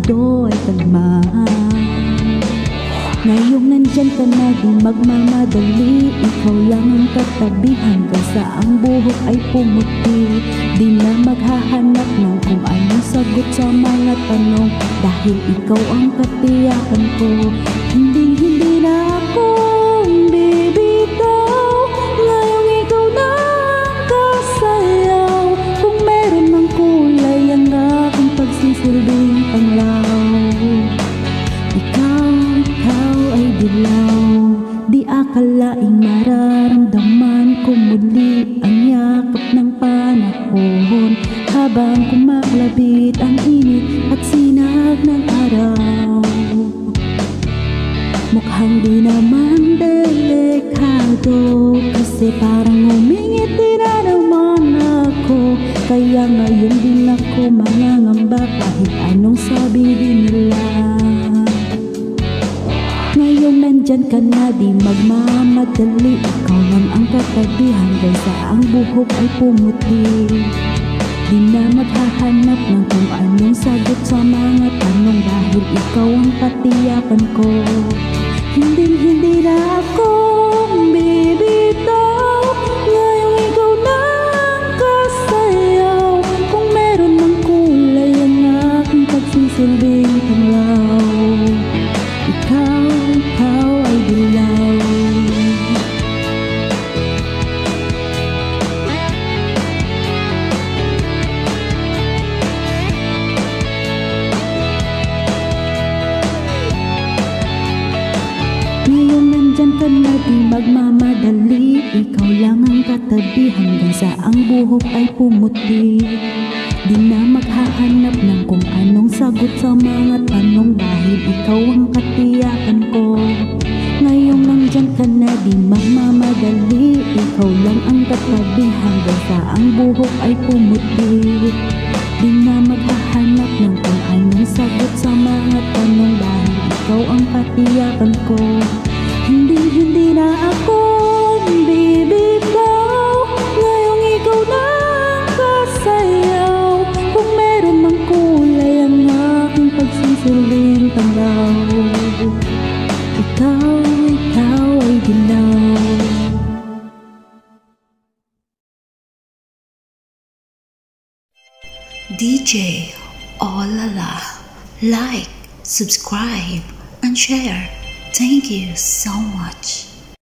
mundo ay tagma. Ngayong nandyan ka na di magmamadali, ikaw lang ang katabi hanggang sa ang buhok ay pumuti. Di na maghahanap ng kung anong sagot sa mga tanong, dahil ikaw ang katiyakan ko. Hindi na ako bibitaw, ngayong ikaw na ang kasayaw. Kung meron mang kulay ang aking pagsisilbing panglaw, ikaw ay dilaw. Di akalaing mararamdaman ko muli ang yakap ng panahon, habang kumaklabit ang init at sinag ng araw. Mukhang di naman delikado, kasi parang humingiti na naman ako. Kaya ngayon din ako mangangamba kahit anong sabihin nila. Ngayong nandyan ka na di magmamadali, ikaw lang ang katabi hanggang sa ang buhok ay pumuti. Di na maghahanap ng kung anong sagot sa mga tanong, dahil ikaw ang katiyakan ko. Hindi na ako bibitaw, ngayong ikaw na ang kasayaw. Kung meron mang kulay ang aking pagsisilbing panglaw, ikaw ay dilaw. Ngayon nandyan ka na di magmamadali, ikaw lang ang katabi hanggang sa ang buhok ay pumuti. Di na maghahanap ng kung anong sagot sa mga tanong, dahil ikaw ang katiyakan ko. Ngayong nandyan ka na di magmamadali, ikaw lang ang katabi hanggang sa ang buhok ay pumuti. Di na maghahanap ng kung anong sagot sa mga tanong, dahil ikaw ang katiyakan ko. Hindi na ako bibitaw, ngayong ikaw na ang kasayaw. Kung meron mang kulay ang aking pagsisilbing panglaw, ikaw ay dilaw. DJ Olala, like, subscribe, and share. Thank you so much.